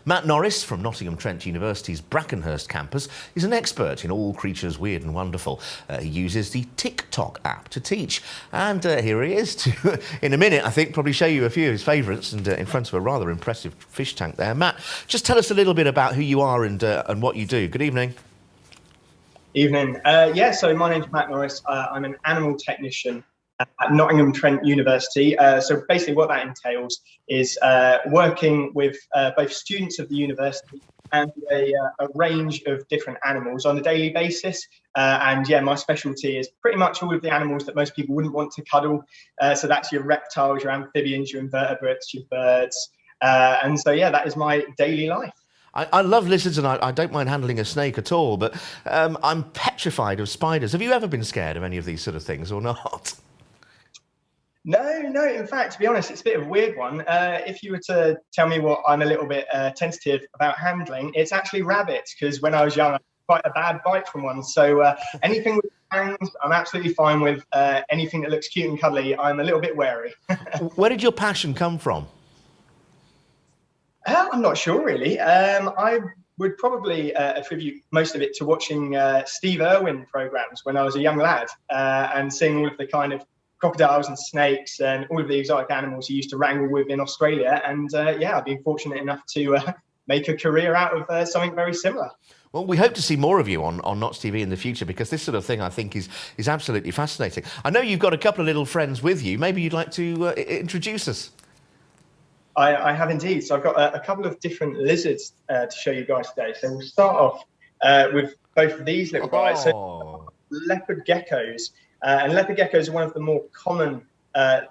Matt Norris from Nottingham-Trent University's Brackenhurst campus is an expert in all creatures weird and wonderful. He uses the TikTok app to teach. And here he is to, in a minute, I think, probably show you a few of his favourites and in front of a rather impressive fish tank there. Matt, just tell us a little bit about who you are and what you do. Good evening. Evening. So my name's Matt Norris. I'm an animal technician at Nottingham-Trent University. So basically what that entails is working with both students of the university and a range of different animals on a daily basis. My specialty is pretty much all of the animals that most people wouldn't want to cuddle. So that's your reptiles, your amphibians, your invertebrates, your birds. That is my daily life. I love lizards and I don't mind handling a snake at all, but I'm petrified of spiders. Have you ever been scared of any of these sort of things or not? No. In fact, to be honest, it's a bit of a weird one. If you were to tell me what I'm a little bit tentative about handling, it's actually rabbits, because when I was young, I had quite a bad bite from one. So anything with fangs, I'm absolutely fine with. Anything that looks cute and cuddly, I'm a little bit wary. Where did your passion come from? I'm not sure, really. I would probably attribute most of it to watching Steve Irwin programs when I was a young lad and seeing all of the kind of crocodiles and snakes and all of the exotic animals he used to wrangle with in Australia. And I've been fortunate enough to make a career out of something very similar. Well, we hope to see more of you on Notts TV in the future, because this sort of thing, I think, is absolutely fascinating. I know you've got a couple of little friends with you. Maybe you'd like to introduce us. I have indeed. So I've got a couple of different lizards to show you guys today. So we'll start off with both of these little guys. So leopard geckos. And leopard geckos are one of the more common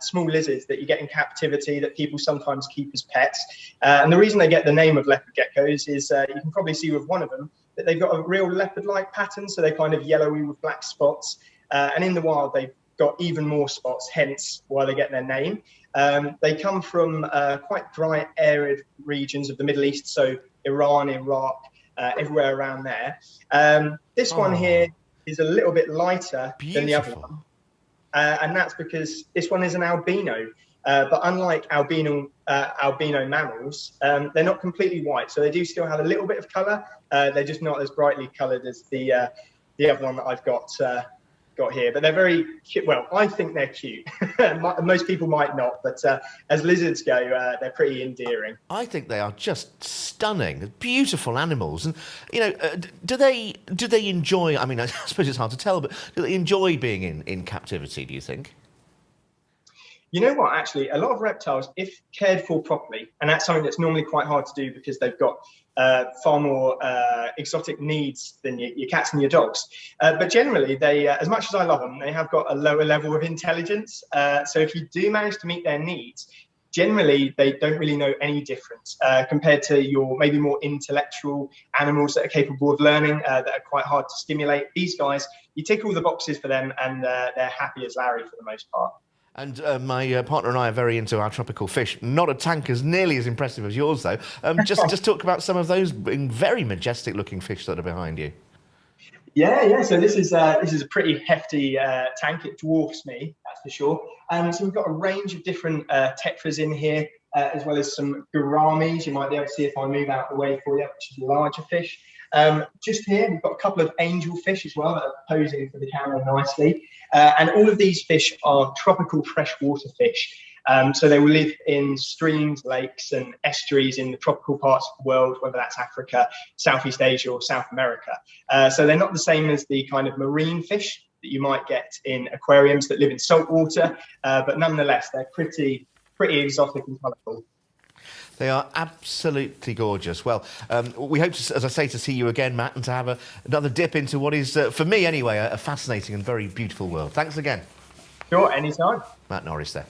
small lizards that you get in captivity that people sometimes keep as pets. And the reason they get the name of leopard geckos is you can probably see with one of them that they've got a real leopard-like pattern. So they're kind of yellowy with black spots. And in the wild, they've got even more spots, hence why they get their name. They come from quite dry, arid regions of the Middle East, so Iran, Iraq, everywhere around there. This one here is a little bit lighter than the other one, and that's because this one is an albino. But unlike albino mammals, they're not completely white, so they do still have a little bit of colour. They're just not as brightly coloured as the other one that I've got here, but they're very cute. Well, I think they're cute. Most people might not, but as lizards go, they're pretty endearing. I think they are just stunning, beautiful animals. And do they enjoy? I mean, I suppose it's hard to tell, but do they enjoy being in captivity? Do you think? You know what? Actually, a lot of reptiles, if cared for properly, and that's something that's normally quite hard to do because they've got far more exotic needs than your cats and your dogs. But generally, they, as much as I love them, they have got a lower level of intelligence. So if you do manage to meet their needs, generally, they don't really know any difference compared to your maybe more intellectual animals that are capable of learning, that are quite hard to stimulate. These guys, you tick all the boxes for them, and they're happy as Larry for the most part. And my partner and I are very into our tropical fish. Not a tank as nearly as impressive as yours, though. Just talk about some of those very majestic-looking fish that are behind you. Yeah. So this is a pretty hefty tank. It dwarfs me, that's for sure. So we've got a range of different tetras in here, as well as some gouramis. You might be able to see if I move out of the way for you, which is larger fish. Just here, we've got a couple of angelfish as well that are posing for the camera nicely. And all of these fish are tropical freshwater fish. So they will live in streams, lakes, and estuaries in the tropical parts of the world, whether that's Africa, Southeast Asia, or South America. So they're not the same as the kind of marine fish that you might get in aquariums that live in salt water, but nonetheless, they're pretty exotic and colourful. They are absolutely gorgeous. Well, we hope, as I say, to see you again, Matt, and to have another dip into what is, for me anyway, a fascinating and very beautiful world. Thanks again. Sure, anytime. Matt Norris there.